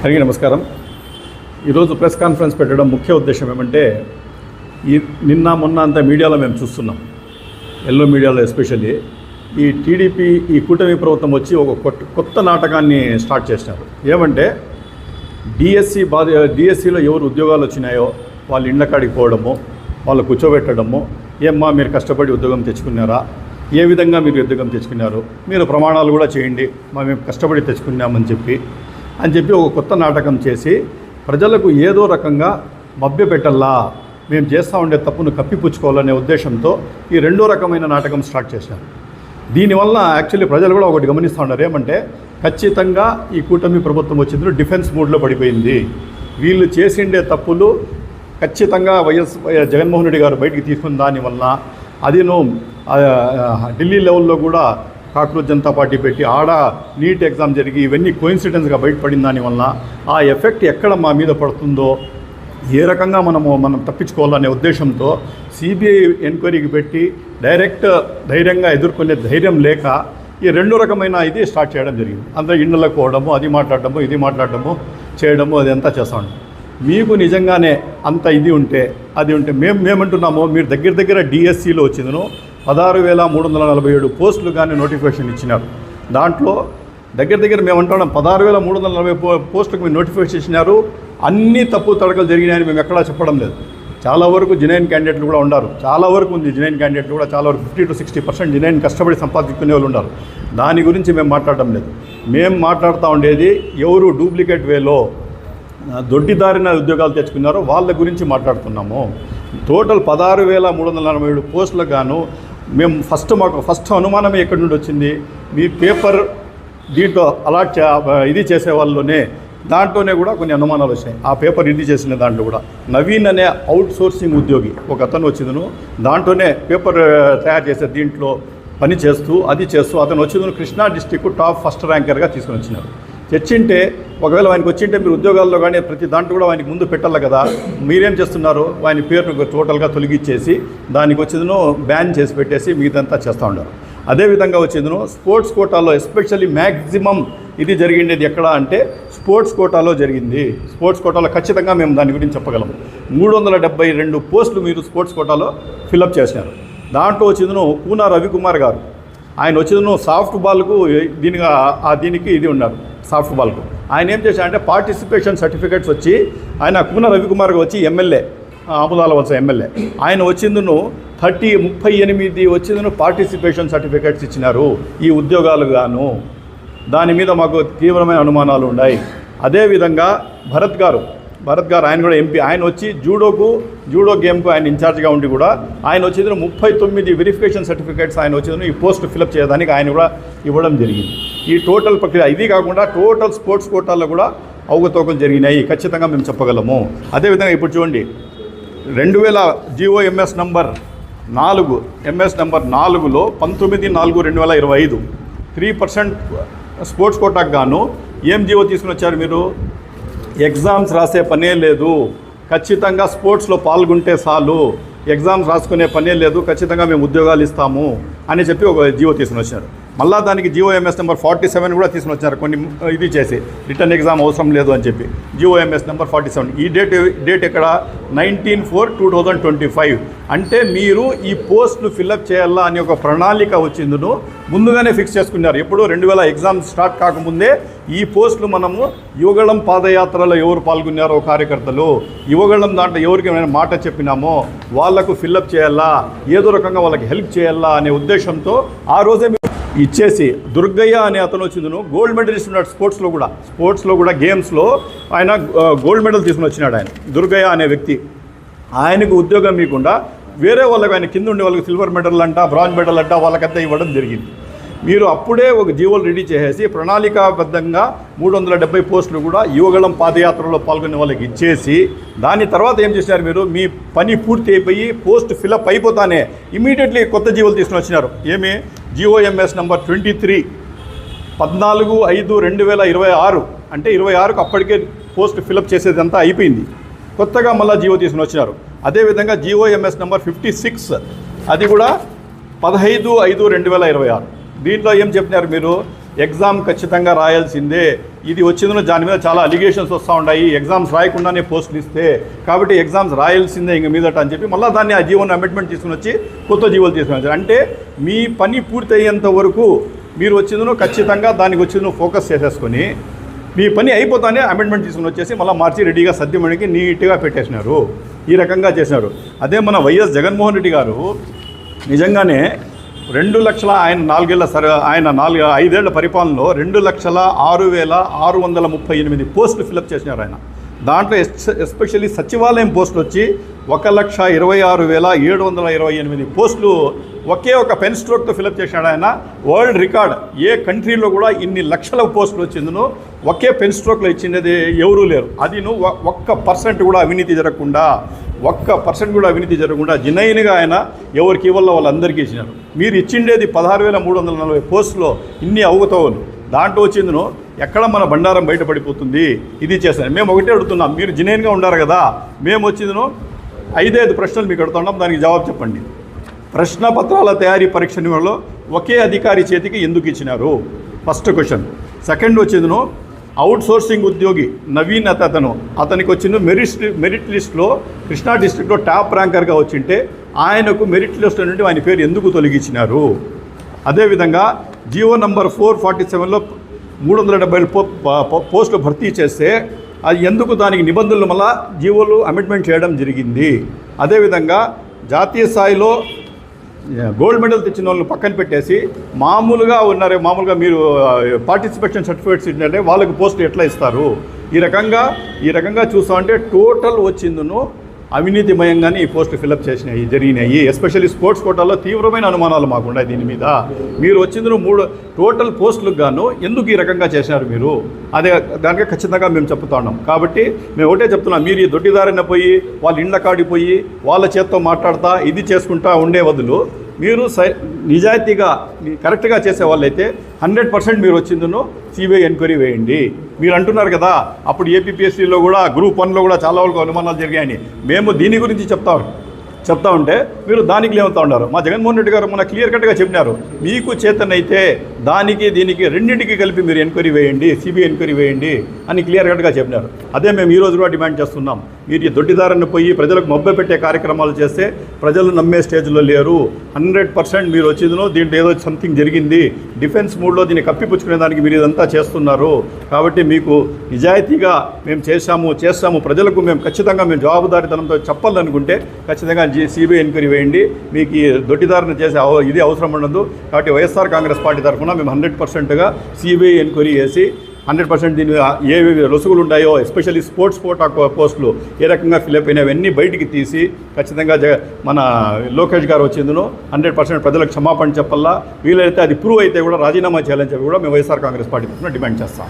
అందరికీ నమస్కారం. ఈరోజు ప్రెస్ కాన్ఫరెన్స్ పెట్టడం ముఖ్య ఉద్దేశం ఏమంటే, నిన్న మొన్న అంతా మీడియాలో మేము చూస్తున్నాం, ఎల్లో మీడియాలో ఎస్పెషల్లీ ఈ టీడీపీ ఈ కూటమి ప్రభుత్వం వచ్చి ఒక కొత్త నాటకాన్ని స్టార్ట్ చేసినారు. ఏమంటే డిఎస్సిలో ఎవరు ఉద్యోగాలు వచ్చినాయో వాళ్ళు ఇళ్ళ కాడికి పోవడము, వాళ్ళు కూర్చోబెట్టడము, ఏమ్మా మీరు కష్టపడి ఉద్యోగం తెచ్చుకున్నారా, ఏ విధంగా మీరు ఉద్యోగం తెచ్చుకున్నారు, మీరు ప్రమాణాలు కూడా చేయండి, మేము కష్టపడి తెచ్చుకున్నామని చెప్పి ఒక కొత్త నాటకం చేసి ప్రజలకు ఏదో రకంగా మభ్యపెట్టల్లా, మేము చేస్తూ ఉండే తప్పును కప్పిపుచ్చుకోవాలనే ఉద్దేశంతో ఈ రెండో రకమైన నాటకం స్టార్ట్ చేశారు. దీనివల్ల యాక్చువల్లీ ప్రజలు కూడా ఒకటి గమనిస్తూ ఉన్నారు, ఏమంటే ఖచ్చితంగా ఈ కూటమి ప్రభుత్వం వచ్చింది డిఫెన్స్ మూడ్లో పడిపోయింది. వీళ్ళు చేసిండే తప్పులు ఖచ్చితంగా జగన్మోహన్ రెడ్డి గారు బయటికి తీసుకున్న దానివల్ల అదిను ఢిల్లీ లెవెల్లో కూడా కాక్రోచ్ జనతా పార్టీ పెట్టి ఆడ నీట్ ఎగ్జామ్ జరిగి ఇవన్నీ కోయిన్సిడెన్స్గా బయటపడిన దానివల్ల ఆ ఎఫెక్ట్ ఎక్కడ మా మీద పడుతుందో, ఏ రకంగా మనం తప్పించుకోవాలనే ఉద్దేశంతో సిబిఐ ఎంక్వైరీకి పెట్టి ధైర్యంగా ఎదుర్కొనే ధైర్యం లేక ఈ రెండో రకమైన ఇది స్టార్ట్ చేయడం జరిగింది. అందరూ ఇండ్లకు పోవడము, అది మాట్లాడటము, ఇది మాట్లాడటము చేయడము, అది అంతా చేస్తూ ఉంటాం. మీకు నిజంగానే అంత ఇది ఉంటే అది ఉంటే మేమంటున్నాము, మీరు దగ్గర డిఎస్సిలో వచ్చిందను 16,347 పోస్టులు కానీ నోటిఫికేషన్ ఇచ్చినారు. దాంట్లో దగ్గర మేము అంటున్నాం 16,340 పోస్టులకు మీరు నోటిఫికేషన్ ఇచ్చినారు. అన్ని తప్పు తడకలు జరిగినాయని మేము ఎక్కడా చెప్పడం లేదు. చాలా వరకు జెన్యూన్ క్యాండిడేట్లు కూడా ఉన్నారు, చాలా వరకు ఉంది జెన్యూన్ క్యాండిడేట్లు కూడా, చాలా వరకు 50 to 60% జెన్యూన్ కష్టపడి సంపాదించుకునే వాళ్ళు ఉన్నారు. దాని గురించి మేము మాట్లాడటం లేదు. మేము మాట్లాడుతూ ఉండేది ఎవరు డూప్లికేట్ వేలో దొడ్డిదారిన ఉద్యోగాలు తెచ్చుకున్నారో వాళ్ళ గురించి మాట్లాడుతున్నాము. టోటల్ 16,347 పోస్టులకు గాను మేము మాకు ఫస్ట్ అనుమానమే ఎక్కడి నుండి వచ్చింది, మీ పేపర్ దీంట్లో అలాట్ ఇది చేసే వాళ్ళలోనే దాంట్లోనే కూడా కొన్ని అనుమానాలు వచ్చాయి. ఆ పేపర్ ఇది చేసిన దాంట్లో కూడా నవీన్ అనే అవుట్ సోర్సింగ్ ఉద్యోగి ఒక అతను వచ్చిందను, దాంట్లోనే పేపర్ తయారు చేసే దీంట్లో పని చేస్తూ అతను వచ్చిందను కృష్ణా డిస్టిక్ టాప్ ఫస్ట్ ర్యాంకర్గా తీసుకుని వచ్చినారు. తెచ్చింటే ఒకవేళ ఆయనకు వచ్చింటే మీరు ఉద్యోగాల్లో కానీ ప్రతి దాంట్లో కూడా ఆయనకి ముందు పెట్టాలి కదా. మీరేం చేస్తున్నారు, ఆయన పేరును టోటల్గా తొలగించేసి దానికి వచ్చేదను బ్యాన్ చేసి పెట్టేసి మిగతాంతా చేస్తూ ఉన్నారు. అదేవిధంగా వచ్చేదను స్పోర్ట్స్ కోటాలో ఎస్పెషల్లీ మ్యాక్సిమం ఇది జరిగిండేది ఎక్కడ అంటే స్పోర్ట్స్ కోటాలో జరిగింది. స్పోర్ట్స్ కోటాలో ఖచ్చితంగా మేము దాని గురించి చెప్పగలము. 372 పోస్టులు మీరు స్పోర్ట్స్ కోటాలో ఫిలప్ చేసినారు. దాంట్లో వచ్చేదను కూన రవికుమార్ గారు, ఆయన వచ్చేదను సాఫ్ట్ బాల్కు దీనికి ఇది ఉన్నారు. సాఫ్ట్ బాల్కు ఆయన ఏం చేశారంటే పార్టిసిపేషన్ సర్టిఫికేట్స్ వచ్చి ఆయన కూన రవికుమార్ వచ్చి ఎమ్మెల్యే, ఆముదాల వలస ఎమ్మెల్యే, ఆయన వచ్చిందును 38 వచ్చిందును పార్టిసిపేషన్ సర్టిఫికేట్స్ ఇచ్చినారు ఈ ఉద్యోగాలు గాను. దాని మీద మాకు తీవ్రమైన అనుమానాలు ఉన్నాయి. అదేవిధంగా భరత్ గారు ఆయన కూడా ఎంపీ, ఆయన వచ్చి జూడో గేమ్కు ఆయన ఇన్ఛార్జ్గా ఉండి కూడా ఆయన వచ్చేది 39 వెరిఫికేషన్ సర్టిఫికేట్స్ ఆయన వచ్చేది ఈ పోస్ట్ ఫిలప్ చేయడానికి ఆయన కూడా ఇవ్వడం జరిగింది. ఈ టోటల్ ప్రక్రియ ఇది కాకుండా టోటల్ స్పోర్ట్స్ కోటాల్లో కూడా అవకతవకలు జరిగినాయి, ఖచ్చితంగా మేము చెప్పగలము. అదేవిధంగా ఇప్పుడు చూడండి 2000 GOMS నంబర్ 4 4లో 19/4/2025 3% స్పోర్ట్స్ కోటాకు గాను ఏం జీవో తీసుకుని వచ్చారు మీరు, ఎగ్జామ్స్ రాసే పనే లేదు, ఖచ్చితంగా స్పోర్ట్స్లో పాల్గొంటే చాలు, ఎగ్జామ్స్ రాసుకునే పనే లేదు, ఖచ్చితంగా మేము ఉద్యోగాలు ఇస్తాము అని చెప్పి ఒక జీవో తీసుకుని వచ్చారు. మళ్ళీ దానికి GOMS నంబర్ 47 కూడా తీసుకుని వచ్చారు, కొన్ని ఇది చేసి రిటర్న్ ఎగ్జామ్ అవసరం లేదు అని చెప్పి GOMS నంబర్ 47. ఈ డేట్ ఎక్కడ 19/4/2025. అంటే మీరు ఈ పోస్టులు ఫిల్అప్ చేయాలా అని ఒక ప్రణాళిక వచ్చిందును ముందుగానే ఫిక్స్ చేసుకున్నారు. ఎప్పుడు 2000 ఎగ్జామ్స్ స్టార్ట్ కాకముందే ఈ పోస్టులు మనము యువగళం పాదయాత్రలో ఎవరు పాల్గొన్నారో కార్యకర్తలు, యువగళం దాంట్లో ఎవరికి మేము మాట చెప్పినామో వాళ్ళకు ఫిల్అప్ చేయాలా, ఏదో రకంగా వాళ్ళకి హెల్ప్ చేయాలా అనే ఉద్దేశంతో ఆ రోజే ఇచ్చేసి దుర్గయ్య అనే అతను వచ్చిందను గోల్డ్ మెడలిస్ట్ ఉన్నాడు స్పోర్ట్స్లో కూడా గేమ్స్లో ఆయన గోల్డ్ మెడల్ తీసుకుని వచ్చినాడు. ఆయన దుర్గయ్య అనే వ్యక్తి, ఆయనకు ఉద్యోగం ఇవ్వకుండా వేరే వాళ్ళకి ఆయన కింద ఉండే వాళ్ళకి సిల్వర్ మెడల్ అంట, బ్రాంజ్ మెడల్ అంట వాళ్ళకంతా ఇవ్వడం జరిగింది. మీరు అప్పుడే ఒక జీవోలు రెడీ చేసేసి ప్రణాళికాబద్ధంగా 370 పోస్టులు కూడా యువగళం పాదయాత్రలో పాల్గొనే వాళ్ళకి ఇచ్చేసి దాని తర్వాత ఏం చేసినారు, మీరు మీ పని పూర్తి అయిపోయి పోస్ట్ ఫిలప్ అయిపోతానే ఇమీడియట్లీ కొత్త జీవోలు తీసుకుని వచ్చినారు. ఏమి GOMS నంబర్ 23 14/5/2026 అంటే 26కు అప్పటికే పోస్ట్ ఫిలప్ చేసేదంతా అయిపోయింది. కొత్తగా మళ్ళీ జీవో తీసుకుని వచ్చినారు. అదేవిధంగా GOMS నంబర్ 56 అది కూడా 15/5/2026. దీంట్లో ఏం చెప్పినారు మీరు, ఎగ్జామ్ ఖచ్చితంగా రాయాల్సిందే, ఇది వచ్చిందో దాని మీద చాలా అలిగేషన్స్ వస్తూ ఉన్నాయి, ఎగ్జామ్స్ రాయకుండానే పోస్టులు ఇస్తే, కాబట్టి ఎగ్జామ్స్ రాయాల్సిందే ఇంక మీదట అని చెప్పి మళ్ళీ దాన్ని ఆ జీవోని అమెండ్మెంట్ తీసుకుని వచ్చి కొత్త జీవోలు తీసుకుని వచ్చారు. అంటే మీ పని పూర్తయ్యేంత వరకు మీరు వచ్చిందో ఖచ్చితంగా దానికి వచ్చిందో ఫోకస్ చేసేసుకొని మీ పని అయిపోతానే అమెండ్మెంట్ తీసుకుని వచ్చేసి మళ్ళీ మార్చి రెడీగా సద్యమణికి నీట్గా పెట్టేసినారు. ఈ రకంగా చేసినారు. అదే మన వైఎస్ జగన్మోహన్ రెడ్డి గారు నిజంగానే 2 లక్షల ఆయన 5 ఏళ్ల పరిపాలనలో 2,06,638 పోస్టులు ఫిలప్ చేసినారు ఆయన. దాంట్లో ఎస్పెషల్లీ సచివాలయం పోస్టులు వచ్చి 1,26,728 పోస్టులు ఒకే ఒక పెన్ స్ట్రోక్తో ఫిలప్ చేసినాడు ఆయన. వరల్డ్ రికార్డ్, ఏ కంట్రీలో కూడా ఇన్ని లక్షల పోస్టులు వచ్చిందనో ఒకే పెన్ స్ట్రోక్లో ఇచ్చినది ఎవరూ లేరు. అది నువ్వు 1% కూడా అవినీతి జరగకుండా 1% కూడా అవినీతి జరగకుండా జెన్యూన్గా ఆయన ఎవరికి ఇవ్వాలో వాళ్ళందరికీ ఇచ్చినారు. మీరు ఇచ్చిండేది 16,340 పోస్టులో ఇన్ని అవగతవులు, దాంట్లో వచ్చిందను ఎక్కడ మన బండారం బయటపడిపోతుంది. ఇది చేస్తాను. మేము ఒకటే అడుగుతున్నాం, మీరు జెన్యూన్గా ఉండారు కదా, మేము వచ్చిందను 5 ప్రశ్నలు మీకు అడుగుతున్నాం, దానికి జవాబు చెప్పండి. ప్రశ్న పత్రాల తయారీ పరీక్షలో ఒకే అధికారి చేతికి ఎందుకు ఇచ్చినారు? First question. సెకండ్ వచ్చిందను అవుట్ సోర్సింగ్ ఉద్యోగి నవీన్ అతనికి వచ్చిన మెరిట్ లిస్ట్లో కృష్ణా డిస్ట్రిక్ట్లో టాప్ ర్యాంకర్గా వచ్చింటే ఆయనకు మెరిట్ లిస్ట్ నుండి ఆయన పేరు ఎందుకు తొలగించినారు? అదేవిధంగా జియో నంబర్ 447లో 370 పోస్టులు భర్తీ చేస్తే అది ఎందుకు దానికి నిబంధనలు మళ్ళా జియోలు అమెండ్మెంట్ చేయడం జరిగింది? అదేవిధంగా జాతీయ స్థాయిలో గోల్డ్ మెడల్ తెచ్చిన వాళ్ళని పక్కన పెట్టేసి మామూలుగా మీరు పార్టిసిపేషన్ సర్టిఫికేట్స్ ఇచ్చినట్టే వాళ్ళకి పోస్టులు ఎట్లా ఇస్తారు? ఈ రకంగా చూస్తా అంటే టోటల్ వచ్చిందును అవినీతిమయంగానే ఈ పోస్టు ఫిలప్ జరిగినాయి. ఎస్పెషల్లీ స్పోర్ట్స్ కోటాలో తీవ్రమైన అనుమానాలు మాకున్నాయి దీని మీద. మీరు వచ్చిందును 3 టోటల్ పోస్టులకు గాను ఎందుకు ఈ రకంగా చేసినారు మీరు? అదే దానికి ఖచ్చితంగా మేము చెప్తా ఉన్నాం. కాబట్టి మేము ఒకటే చెప్తున్నాం, మీరు ఈ దొడ్డిదారిన పోయి వాళ్ళ ఇండ్ల కాడిపోయి వాళ్ళ చేత్తో మాట్లాడుతూ ఇది చేసుకుంటా ఉండే బదులు మీరు నిజాయితీగా కరెక్ట్గా చేసే వాళ్ళైతే 100% మీరు వచ్చిందును సిబిఐ ఎంక్వైరీ వేయండి. మీరు అంటున్నారు కదా అప్పుడు ఏపీపీఎస్సీలో కూడా గ్రూప్ 1లో కూడా చాలా వాళ్ళకు అనుమానాలు జరిగాయని. మేము దీని గురించి చెప్తా ఉంటే మీరు దానికి లేవుతూ ఉన్నారు. మా జగన్మోహన్ రెడ్డి గారు మన క్లియర్ కట్గా చెప్పినారు, మీకు చేతనైతే దీనికి రెండింటికి కలిపి మీరు ఎంక్వైరీ వేయండి, సిబిఐ ఎంక్వైరీ వేయండి అని క్లియర్ కట్గా చెప్పినారు. అదే మేము ఈరోజు కూడా డిమాండ్ చేస్తున్నాం. మీరు ఈ దొడ్డిదారిని పోయి ప్రజలకు మభ్యపెట్టే కార్యక్రమాలు చేస్తే ప్రజలు నమ్మే స్టేజ్లో లేరు. 100% మీరు వచ్చిందో దీంట్లో ఏదో సంథింగ్ జరిగింది, డిఫెన్స్ మూడ్లో దీన్ని కప్పిపుచ్చుకునే దానికి మీరు ఇదంతా చేస్తున్నారు. కాబట్టి మీకు నిజాయితీగా మేము చేస్తాము ప్రజలకు మేము ఖచ్చితంగా మేము జవాబుదారీతనంతో చెప్పాలనుకుంటే ఖచ్చితంగా సిబిఐ ఎంక్వైరీ వేయండి. మీకు ఈ దొడ్డిదారిని చేసే ఇది అవసరం ఉండదు. కాబట్టి వైఎస్ఆర్ కాంగ్రెస్ పార్టీ తరఫున మేము 100%గా సిబిఐ ఎంక్వైరీ చేసి 100% దీని ఏవి రుసుగులు ఉన్నాయో ఎస్పెషల్లీ స్పోర్ట్స్ కోటా పోస్టులు ఏ రకంగా ఫిలప్ అయినవన్నీ బయటికి తీసి ఖచ్చితంగా మన లోకేష్ గారు వచ్చిందును 100% ప్రజలకు క్షమాపణ చెప్పాలా. వీలైతే అది ప్రూవ్ అయితే కూడా రాజీనామా చేయాలని చెప్పి కూడా మేము వైఎస్ఆర్ కాంగ్రెస్ పార్టీ తరఫున డిమాండ్ చేస్తాం.